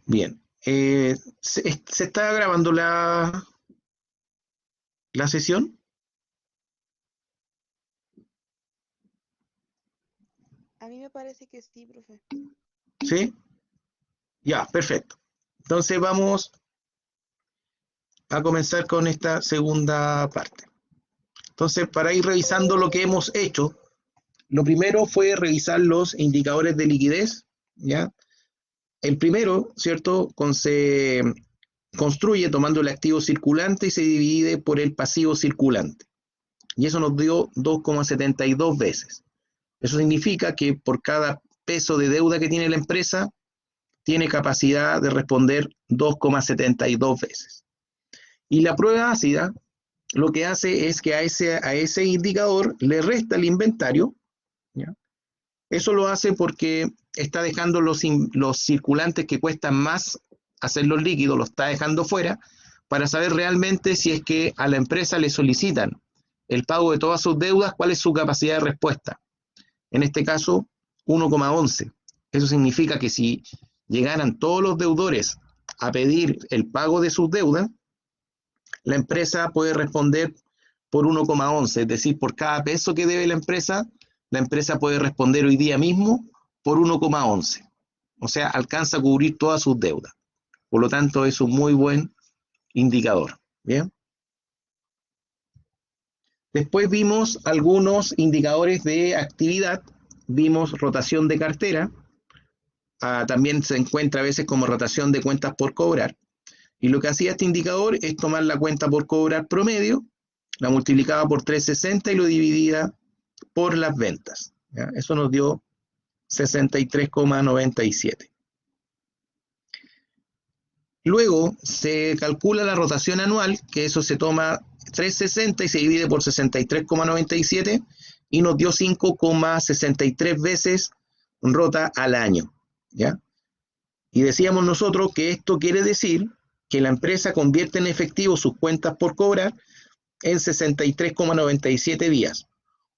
Bien. ¿Se está grabando la sesión? A mí me parece que sí, profe. ¿Sí? Ya, perfecto. Entonces vamos a comenzar con esta segunda parte. Entonces, para ir revisando lo que hemos hecho, lo primero fue revisar los indicadores de liquidez, ¿ya? El primero, ¿cierto? Se construye tomando el activo circulante y se divide por el pasivo circulante. Y eso nos dio 2,72 veces. Eso significa que por cada peso de deuda que tiene la empresa, tiene capacidad de responder 2,72 veces. Y la prueba ácida lo que hace es que a ese indicador le resta el inventario, ¿ya? Eso lo hace porque está dejando los circulantes que cuestan más hacerlos líquidos, los está dejando fuera, para saber realmente si es que a la empresa le solicitan el pago de todas sus deudas, cuál es su capacidad de respuesta. En este caso, 1,11. Eso significa que si llegaran todos los deudores a pedir el pago de sus deudas, la empresa puede responder por 1,11, es decir, por cada peso que debe la empresa puede responder hoy día mismo por 1,11. O sea, alcanza a cubrir todas sus deudas. Por lo tanto, es un muy buen indicador. ¿Bien? Después vimos algunos indicadores de actividad. Vimos rotación de cartera. También se encuentra a veces como rotación de cuentas por cobrar. Y lo que hacía este indicador es tomar la cuenta por cobrar promedio, la multiplicaba por 360 y lo dividía por las ventas, ¿ya? Eso nos dio 63,97. Luego se calcula la rotación anual, que eso se toma 360 y se divide por 63,97 y nos dio 5,63 veces rota al año, ¿ya? Y decíamos nosotros que esto quiere decir que la empresa convierte en efectivo sus cuentas por cobrar en 63,97 días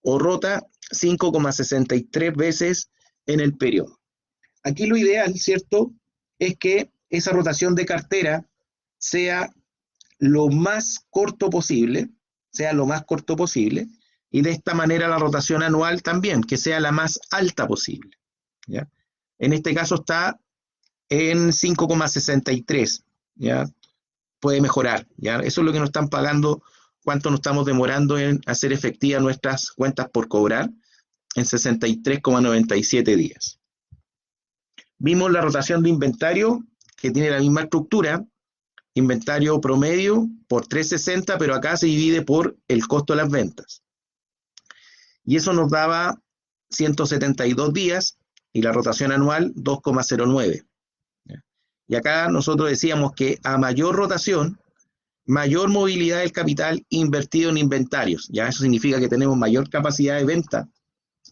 o rota 5,63 veces en el periodo. Aquí lo ideal, ¿cierto?, es que esa rotación de cartera sea lo más corto posible, y de esta manera la rotación anual también, que sea la más alta posible, ¿ya? En este caso está en 5,63, ¿ya? Puede mejorar, ¿ya? Eso es lo que nos están pagando, cuánto nos estamos demorando en hacer efectivas nuestras cuentas por cobrar, en 63,97 días. Vimos la rotación de inventario, que tiene la misma estructura, inventario promedio por 360, pero acá se divide por el costo de las ventas. Y eso nos daba 172 días, y la rotación anual 2,09. Y acá nosotros decíamos que a mayor rotación, mayor movilidad del capital invertido en inventarios. Ya eso significa que tenemos mayor capacidad de venta.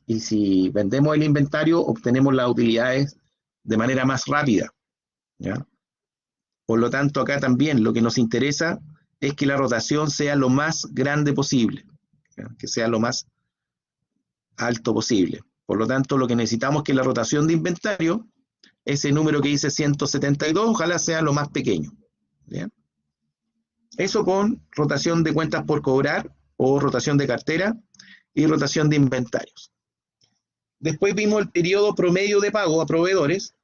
Y si vendemos el inventario, obtenemos las utilidades de manera más rápida, ¿ya? Por lo tanto, acá también lo que nos interesa es que la rotación sea lo más grande posible, ¿ya? Que sea lo más alto posible. Por lo tanto, lo que necesitamos es que la rotación de inventario, ese número que dice 172, ojalá sea lo más pequeño, ¿bien? Eso con rotación de cuentas por cobrar o rotación de cartera y rotación de inventarios. Después vimos el periodo promedio de pago a proveedores,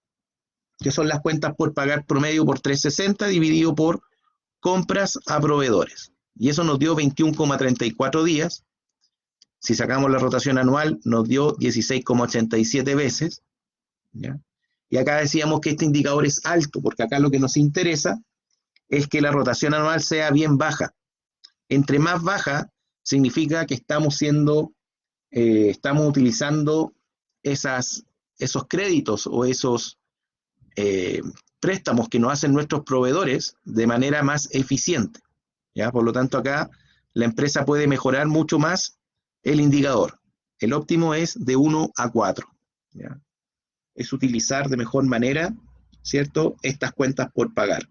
que son las cuentas por pagar promedio por 360 dividido por compras a proveedores. Y eso nos dio 21,34 días. Si sacamos la rotación anual, nos dio 16,87 veces, ¿ya? Y acá decíamos que este indicador es alto, porque acá lo que nos interesa es que la rotación anual sea bien baja. Entre más baja, significa que estamos utilizando esos créditos o esos préstamos que nos hacen nuestros proveedores de manera más eficiente, ¿ya? Por lo tanto, acá la empresa puede mejorar mucho más el indicador. El óptimo es de 1 a 4, ¿ya? Es utilizar de mejor manera, ¿cierto?, estas cuentas por pagar.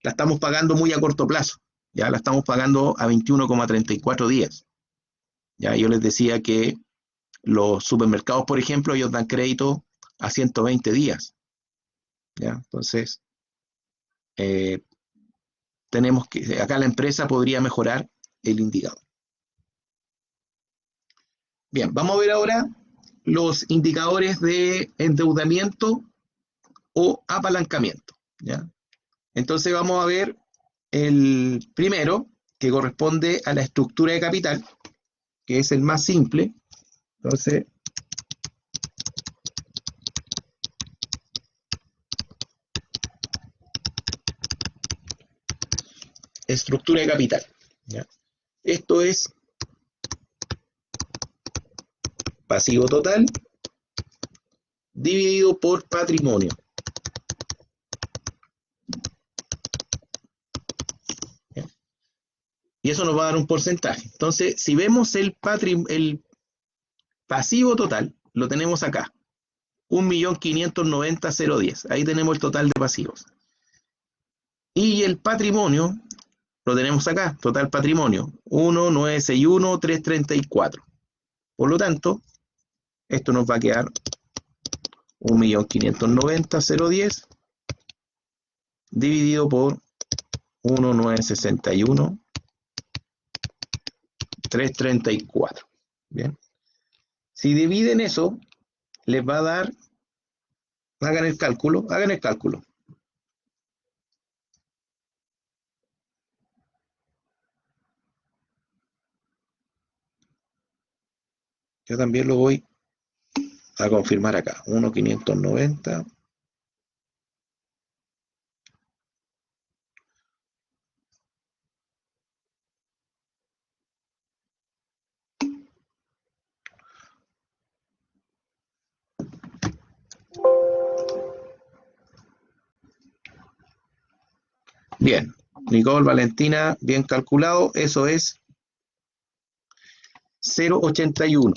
La estamos pagando muy a corto plazo, ya la estamos pagando a 21,34 días. Ya yo les decía que los supermercados, por ejemplo, ellos dan crédito a 120 días. ¿Ya? Entonces, tenemos que, acá la empresa podría mejorar el indicador. Bien, vamos a ver ahora los indicadores de endeudamiento o apalancamiento, ¿ya? Entonces vamos a ver el primero, que corresponde a la estructura de capital, que es el más simple. Entonces, estructura de capital, ¿ya? Esto es pasivo total dividido por patrimonio. ¿Ya? Y eso nos va a dar un porcentaje. Entonces, si vemos el pasivo total, lo tenemos acá. 1.590.010. Ahí tenemos el total de pasivos. Y el patrimonio lo tenemos acá, total patrimonio, 1.961.334. Por lo tanto, esto nos va a quedar 1.590.010 dividido por 1.961.334. Bien. Si dividen eso, les va a dar, hagan el cálculo. Yo también lo voy a confirmar acá. 1.590. Bien, Nicole, Valentina, bien calculado. Eso es 0.81.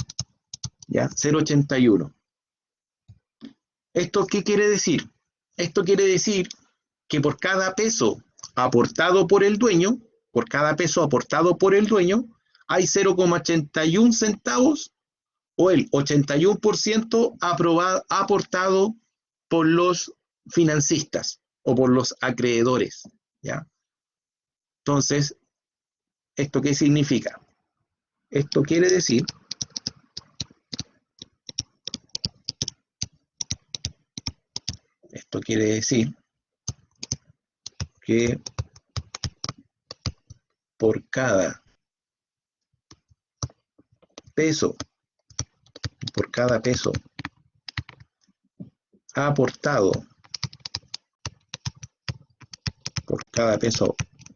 ¿Ya? 0.81. ¿Esto qué quiere decir? Esto quiere decir que por cada peso aportado por el dueño, hay 0,81 centavos o el 81% aportado por los financistas o por los acreedores, ¿ya? Entonces, ¿esto qué significa? Esto quiere decir que por cada peso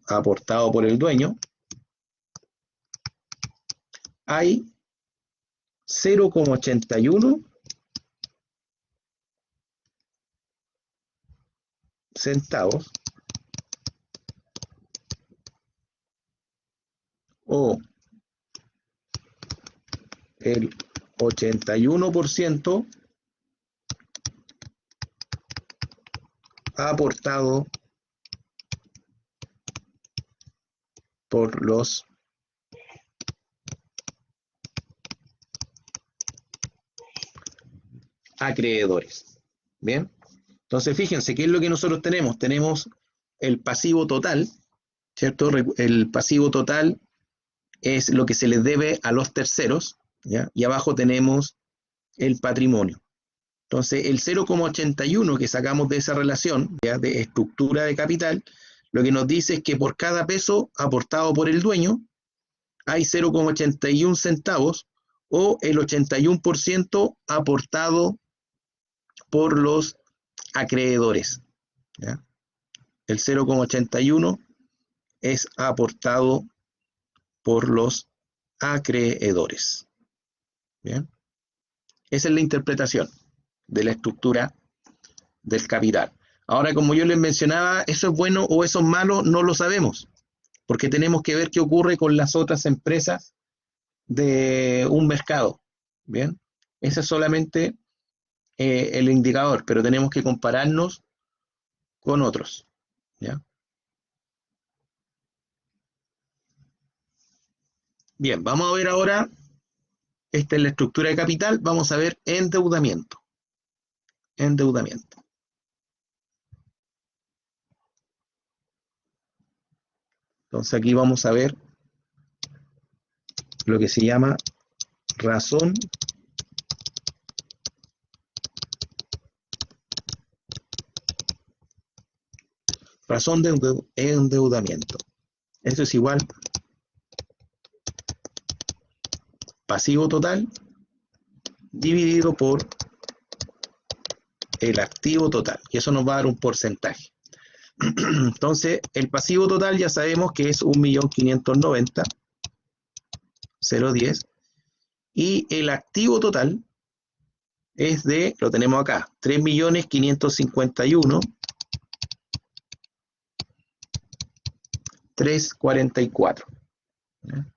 aportado por el dueño, hay 0,81 centavos o el 81% aportado por los acreedores. Bien, entonces fíjense qué es lo que nosotros tenemos. Tenemos el pasivo total, ¿cierto? El pasivo total es lo que se les debe a los terceros, ¿ya? Y abajo tenemos el patrimonio. Entonces, el 0,81 que sacamos de esa relación, ¿ya? De estructura de capital, lo que nos dice es que por cada peso aportado por el dueño, hay 0,81 centavos o el 81% aportado por los acreedores, ¿ya? El 0,81 es aportado por los acreedores. Bien, esa es la interpretación de la estructura del capital. Ahora, como yo les mencionaba, eso es bueno o eso es malo, no lo sabemos, porque tenemos que ver qué ocurre con las otras empresas de un mercado. Bien, ese es solamente el indicador, pero tenemos que compararnos con otros, ¿ya? Bien, vamos a ver ahora, esta es la estructura de capital, vamos a ver endeudamiento. Entonces aquí vamos a ver lo que se llama razón de endeudamiento. Esto es igual pasivo total dividido por el activo total, y eso nos va a dar un porcentaje. Entonces, el pasivo total ya sabemos que es 1.590.010, y el activo total es de, lo tenemos acá, 3.551.344. ¿Ya?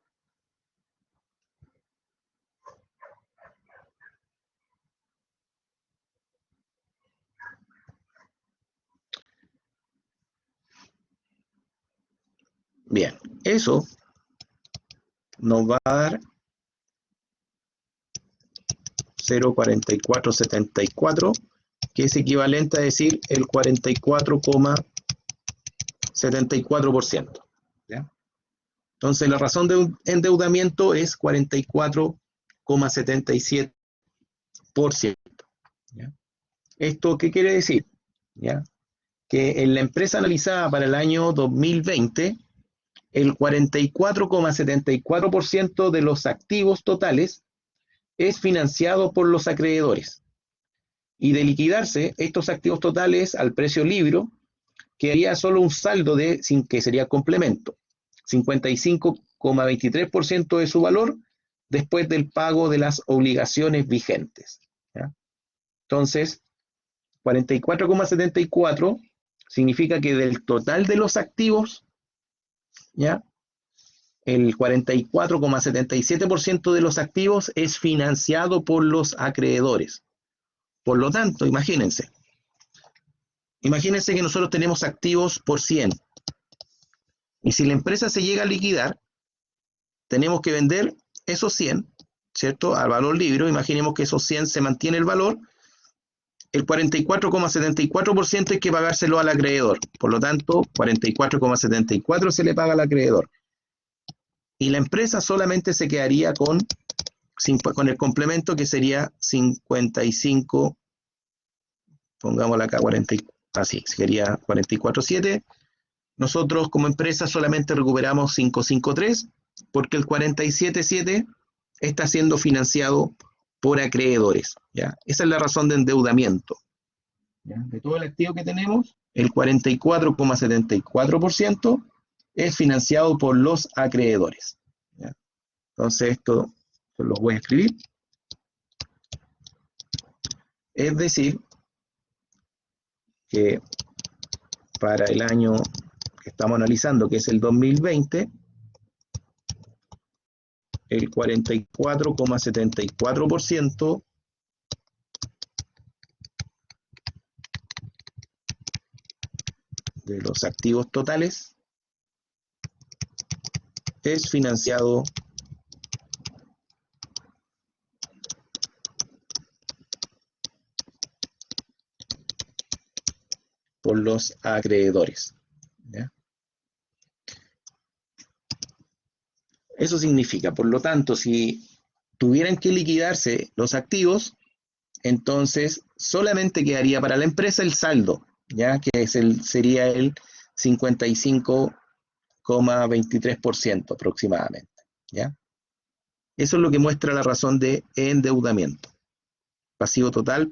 Bien, eso nos va a dar 0.4474, que es equivalente a decir el 44,74%. ¿Ya? Entonces la razón de endeudamiento es 44,77%. ¿Ya? ¿Esto qué quiere decir? ¿Ya? Que en la empresa analizada para el año 2020, el 44,74% de los activos totales es financiado por los acreedores. Y de liquidarse estos activos totales al precio libro, quedaría solo un saldo que sería complemento, 55,23% de su valor después del pago de las obligaciones vigentes. ¿Ya? Entonces, 44,74 significa que del total de los activos, ¿ya?, el 44,77% de los activos es financiado por los acreedores. Por lo tanto, imagínense que nosotros tenemos activos por 100. Y si la empresa se llega a liquidar, tenemos que vender esos 100, ¿cierto?, al valor libro. Imaginemos que esos 100 se mantiene el valor. El 44,74% hay que pagárselo al acreedor. Por lo tanto, 44,74 se le paga al acreedor. Y la empresa solamente se quedaría con el complemento, que sería 55, pongámosla acá, 40, así, sería 44,7. Nosotros como empresa solamente recuperamos 553, porque el 47,7 está siendo financiado por acreedores. ¿Ya? Esa es la razón de endeudamiento. ¿Ya? De todo el activo que tenemos, el 44,74% es financiado por los acreedores. ¿Ya? Entonces esto lo voy a escribir. Es decir, que para el año que estamos analizando, que es el 2020, el 44,74% de los activos totales es financiado por los acreedores. ¿Ya? Eso significa, por lo tanto, si tuvieran que liquidarse los activos, entonces solamente quedaría para la empresa el saldo, ¿ya?, que sería el 55,23% aproximadamente. ¿Ya? Eso es lo que muestra la razón de endeudamiento. Pasivo total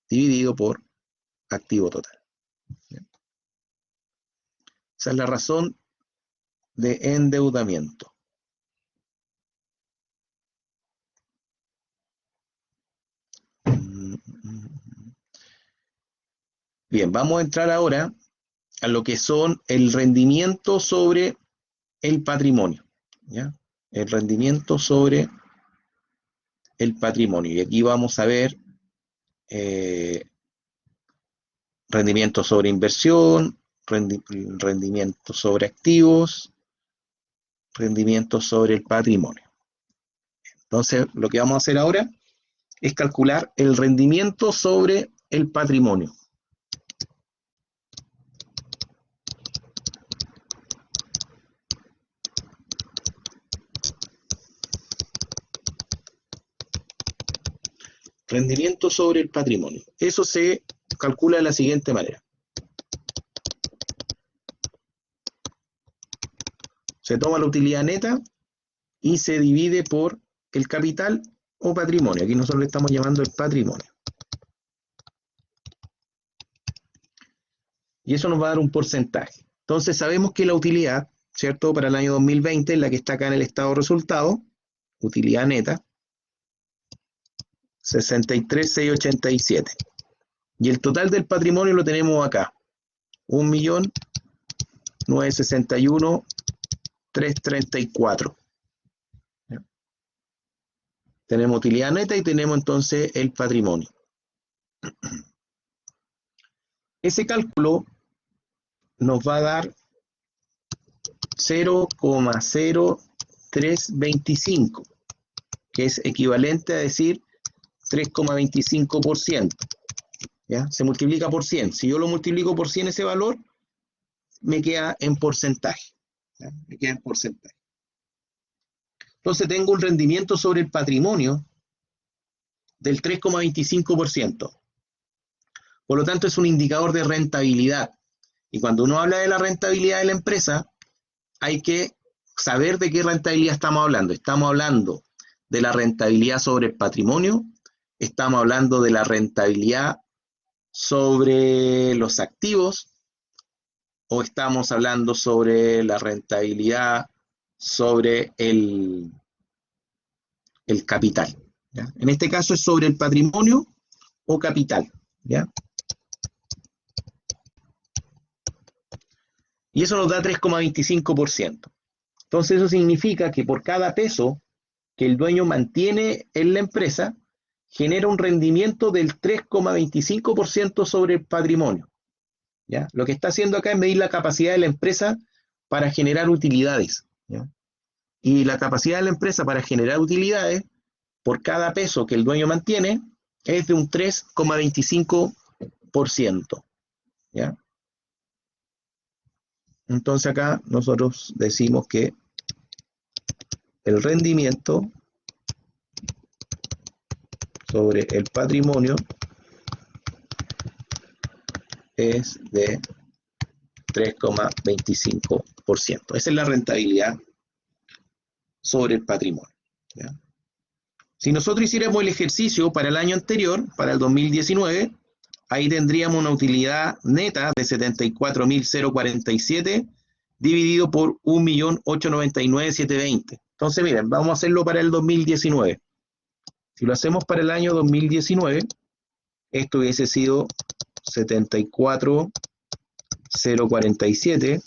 dividido por activo total. ¿Ya? Esa es la razón de endeudamiento. Bien, vamos a entrar ahora a lo que son el rendimiento sobre el patrimonio. ¿Ya? El rendimiento sobre el patrimonio. Y aquí vamos a ver rendimiento sobre inversión, rendimiento sobre activos, rendimiento sobre el patrimonio. Entonces, lo que vamos a hacer ahora es calcular el rendimiento sobre el patrimonio. Rendimiento sobre el patrimonio. Eso se calcula de la siguiente manera. Se toma la utilidad neta y se divide por el capital o patrimonio. Aquí nosotros le estamos llamando el patrimonio. Y eso nos va a dar un porcentaje. Entonces sabemos que la utilidad, ¿cierto? Para el año 2020 es la que está acá en el estado de resultado, utilidad neta, 63.687. Y el total del patrimonio lo tenemos acá, 1.961.334. Tenemos utilidad neta y tenemos entonces el patrimonio. Ese cálculo nos va a dar 0,0325, que es equivalente a decir 3,25%. ¿Ya? Se multiplica por 100. Si yo lo multiplico por 100 ese valor, me queda en porcentaje. ¿Ya? Me queda en porcentaje. Entonces tengo un rendimiento sobre el patrimonio del 3,25%. Por lo tanto, es un indicador de rentabilidad. Y cuando uno habla de la rentabilidad de la empresa, hay que saber de qué rentabilidad estamos hablando. Estamos hablando de la rentabilidad sobre el patrimonio, estamos hablando de la rentabilidad sobre los activos, o estamos hablando sobre la rentabilidad sobre el capital. ¿Ya? En este caso es sobre el patrimonio o capital. ¿Ya? Y eso nos da 3,25%. Entonces eso significa que por cada peso que el dueño mantiene en la empresa, genera un rendimiento del 3,25% sobre el patrimonio. ¿Ya? Lo que está haciendo acá es medir la capacidad de la empresa para generar utilidades. ¿Ya? Y la capacidad de la empresa para generar utilidades, por cada peso que el dueño mantiene, es de un 3,25%. ¿Ya? Entonces acá nosotros decimos que el rendimiento sobre el patrimonio es de 3,25%. Esa es la rentabilidad sobre el patrimonio. ¿Ya? Si nosotros hiciéramos el ejercicio para el año anterior, para el 2019, ahí tendríamos una utilidad neta de 74.047 dividido por 1.899.720. Entonces, miren, vamos a hacerlo para el 2019. Si lo hacemos para el año 2019, esto hubiese sido 74.047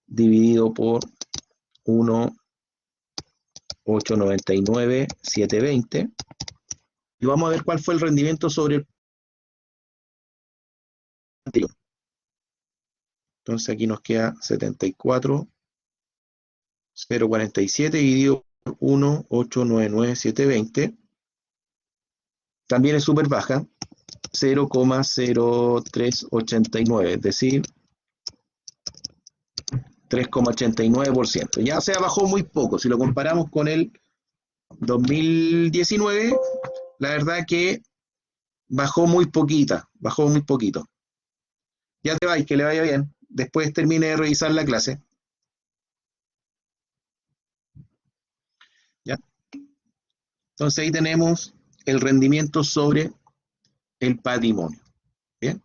dividido por 1.899.720. Y vamos a ver cuál fue el rendimiento sobre el anterior. Entonces aquí nos queda 74.047 dividido por 1.899.720. También es súper baja, 0,0389, es decir, 3,89%. Ya se bajó muy poco. Si lo comparamos con el 2019, la verdad que bajó muy poquita, bajó muy poquito. Ya te vais, que le vaya bien. Después termine de revisar la clase. ¿Ya? Entonces ahí tenemos el rendimiento sobre el patrimonio. ¿Bien?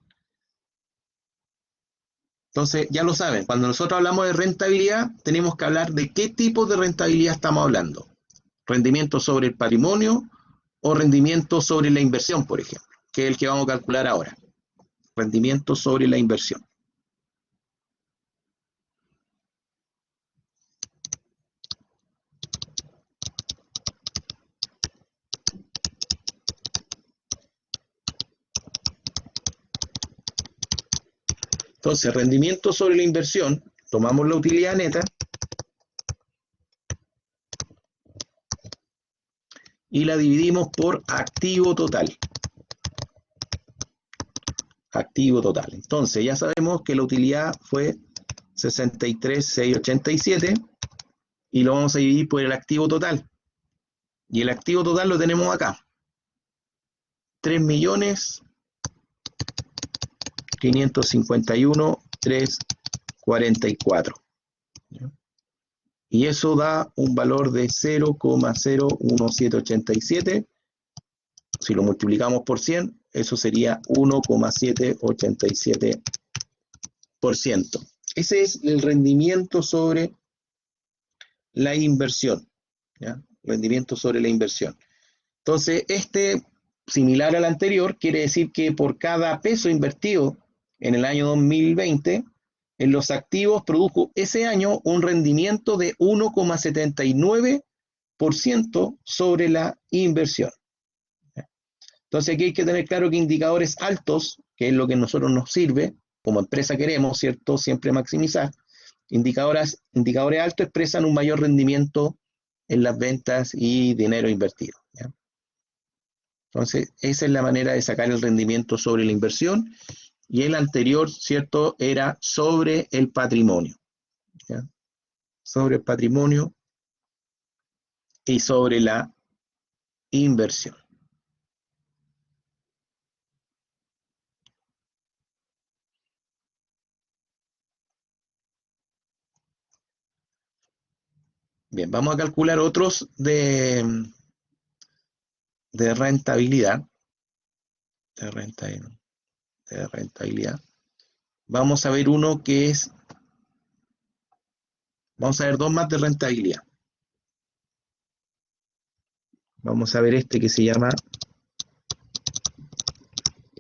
Entonces ya lo saben, cuando nosotros hablamos de rentabilidad, tenemos que hablar de qué tipo de rentabilidad estamos hablando. Rendimiento sobre el patrimonio o rendimiento sobre la inversión, por ejemplo, que es el que vamos a calcular ahora. Rendimiento sobre la inversión. Entonces, rendimiento sobre la inversión, tomamos la utilidad neta y la dividimos por activo total. Activo total. Entonces, ya sabemos que la utilidad fue 63.687 y lo vamos a dividir por el activo total. Y el activo total lo tenemos acá. 3.551.344. Y eso da un valor de 0,01787. Si lo multiplicamos por 100, eso sería 1,787%. Ese es el rendimiento sobre la inversión, ¿ya? Rendimiento sobre la inversión. Entonces, similar al anterior, quiere decir que por cada peso invertido en el año 2020, en los activos produjo ese año un rendimiento de 1,79% sobre la inversión. Entonces aquí hay que tener claro que indicadores altos, que es lo que a nosotros nos sirve, como empresa queremos, ¿cierto? Siempre maximizar. Indicadores altos expresan un mayor rendimiento en las ventas y dinero invertido, ¿ya? Entonces, esa es la manera de sacar el rendimiento sobre la inversión, y el anterior, ¿cierto?, era sobre el patrimonio, ¿ya? Sobre el patrimonio y sobre la inversión. Bien, vamos a calcular otros de rentabilidad. De rentabilidad. Vamos a ver uno que es... Vamos a ver dos más de rentabilidad. Vamos a ver este que se llama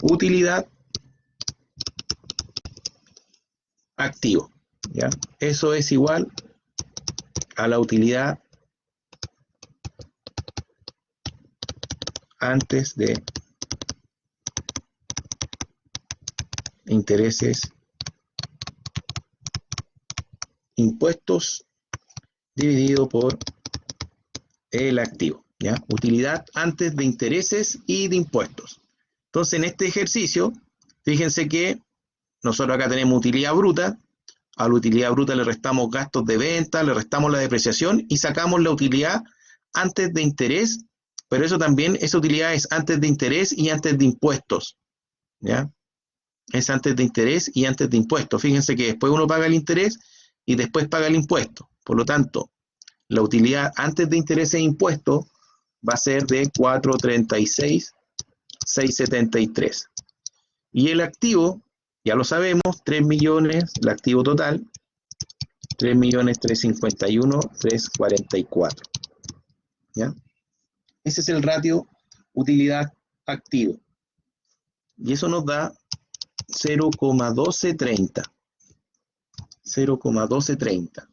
utilidad activo, ¿ya? Eso es igual a la utilidad antes de intereses, impuestos, dividido por el activo, ¿ya? Utilidad antes de intereses y de impuestos. Entonces, en este ejercicio, fíjense que nosotros acá tenemos utilidad bruta. A la utilidad bruta le restamos gastos de venta, le restamos la depreciación y sacamos la utilidad antes de interés, pero eso también, esa utilidad es antes de interés y antes de impuestos, ¿ya? Es antes de interés y antes de impuestos. Fíjense que después uno paga el interés y después paga el impuesto. Por lo tanto, la utilidad antes de interés e impuestos va a ser de 436.673. Y el activo, ya lo sabemos, 3 millones, el activo total, 3.351.344. ¿Ya? Ese es el ratio utilidad activo. Y eso nos da 0,1230. 0,1230.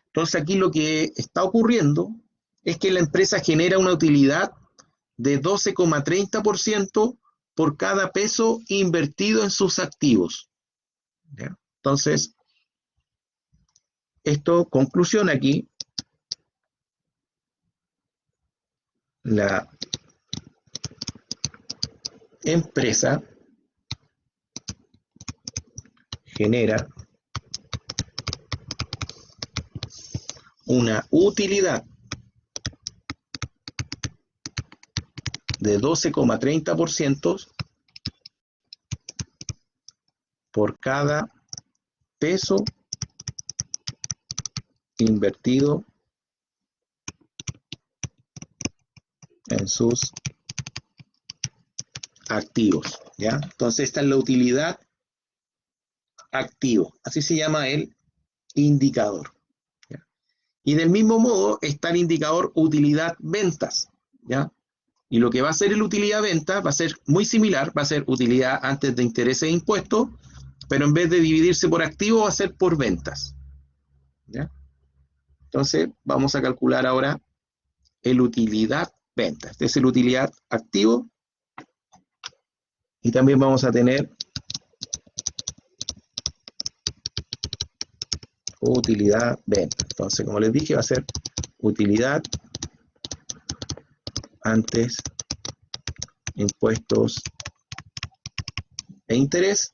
Entonces aquí lo que está ocurriendo es que la empresa genera una utilidad de 12,30% por cada peso invertido en sus activos. ¿Ya? Entonces, esto, conclusión aquí, la empresa genera una utilidad de 12,30% por cada peso invertido en sus activos, ¿ya? Entonces esta es la utilidad activo, así se llama el indicador, ¿ya? Y del mismo modo está el indicador utilidad ventas, ¿ya? Y lo que va a ser el utilidad venta va a ser muy similar, va a ser utilidad antes de intereses e impuestos, pero en vez de dividirse por activo va a ser por ventas, ¿ya? Entonces vamos a calcular ahora el utilidad venta. Este es el utilidad activo. Y también vamos a tener utilidad venta. Entonces, como les dije, va a ser utilidad antes impuestos e interés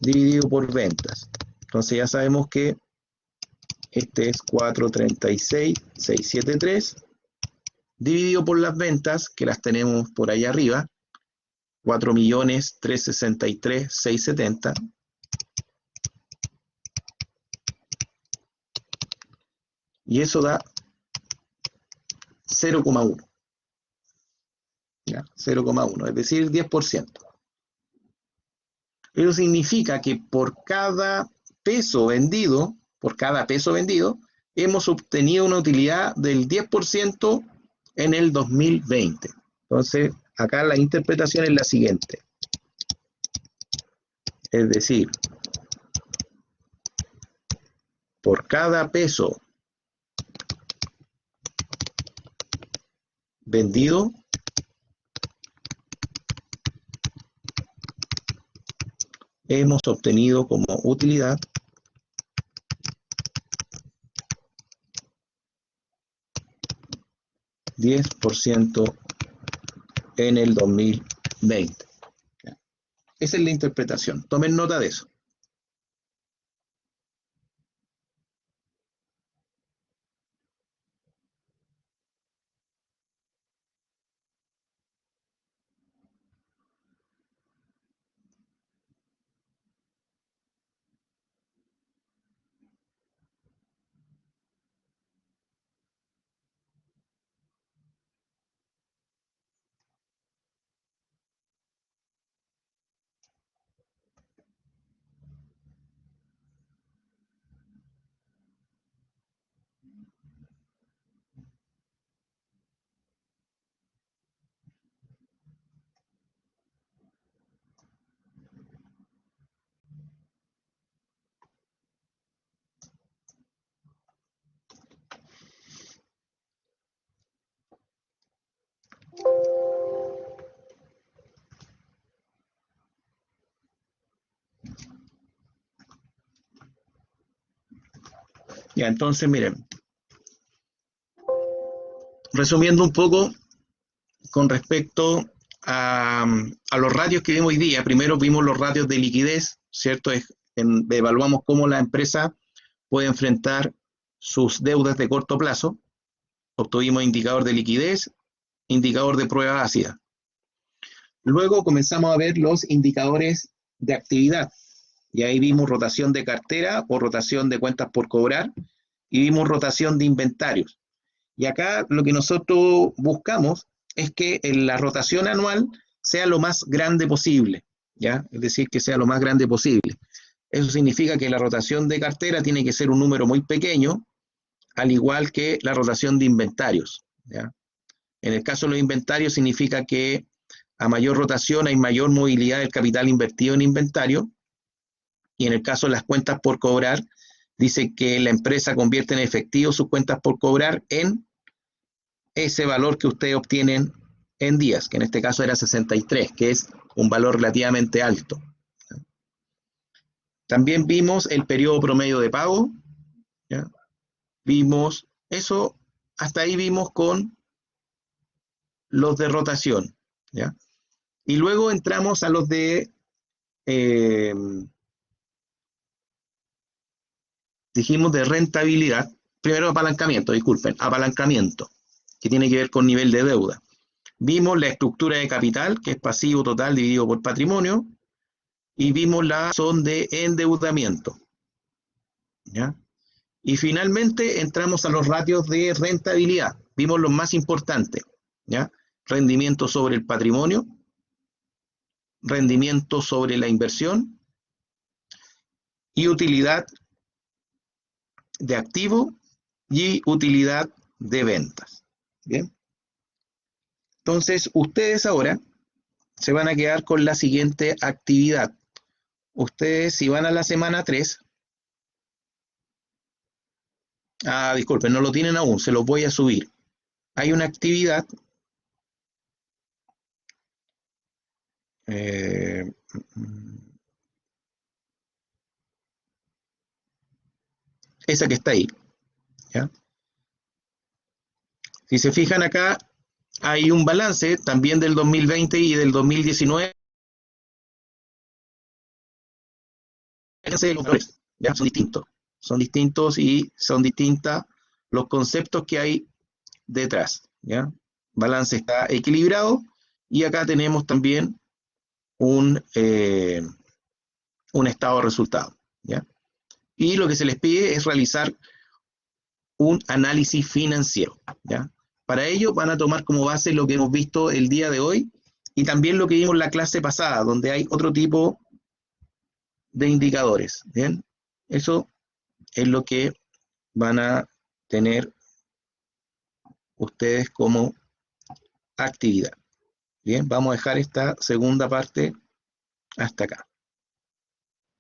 dividido por ventas. Entonces ya sabemos que este es 436.673 dividido por las ventas, que las tenemos por ahí arriba, 4.363.670, y eso da 0,1. 0,1, es decir, 10%. Eso significa que por cada peso vendido, hemos obtenido una utilidad del 10% en el 2020. Entonces, acá la interpretación es la siguiente. Es decir, por cada peso vendido, hemos obtenido como utilidad $10 en el 2020. Esa es la interpretación. Tomen nota de eso. Ya, entonces, miren, resumiendo un poco con respecto a los ratios que vimos hoy día. Primero vimos los ratios de liquidez, ¿cierto? Evaluamos cómo la empresa puede enfrentar sus deudas de corto plazo. Obtuvimos indicador de liquidez, indicador de prueba ácida. Luego comenzamos a ver los indicadores de actividad. Y ahí vimos rotación de cartera o rotación de cuentas por cobrar y vimos rotación de inventarios. Y acá lo que nosotros buscamos es que la rotación anual sea lo más grande posible, ¿ya? Es decir, que sea lo más grande posible. Eso significa que la rotación de cartera tiene que ser un número muy pequeño, al igual que la rotación de inventarios, ¿ya? En el caso de los inventarios significa que a mayor rotación hay mayor movilidad del capital invertido en inventario, y en el caso de las cuentas por cobrar, dice que la empresa convierte en efectivo sus cuentas por cobrar en ese valor que ustedes obtienen en días, que en este caso era 63, que es un valor relativamente alto. También vimos el periodo promedio de pago, ¿ya? Vimos eso, hasta ahí vimos con los de rotación, ¿ya? Y luego entramos a los de, dijimos de rentabilidad, primero apalancamiento, disculpen, apalancamiento, que tiene que ver con nivel de deuda. Vimos la estructura de capital, que es pasivo total dividido por patrimonio, y vimos la razón de endeudamiento, ¿ya? Y finalmente entramos a los ratios de rentabilidad. Vimos los más importantes, ¿ya? Rendimiento sobre el patrimonio, rendimiento sobre la inversión y utilidad de activo y utilidad de ventas. Bien. Entonces, ustedes ahora se van a quedar con la siguiente actividad. Ustedes, si van a la semana 3, disculpen, no lo tienen aún, se los voy a subir. Hay una actividad esa que está ahí, ¿ya? Si se fijan acá, hay un balance también del 2020 y del 2019. ¿Ya? Son distintos y son distintas los conceptos que hay detrás, ¿ya? balance está equilibrado, y acá tenemos también un estado de resultado, ¿ya? Y lo que se les pide es realizar un análisis financiero, ¿ya? Para ello van a tomar como base lo que hemos visto el día de hoy y también lo que vimos en la clase pasada, donde hay otro tipo de indicadores, ¿bien? Eso es lo que van a tener ustedes como actividad. Bien, vamos a dejar esta segunda parte hasta acá.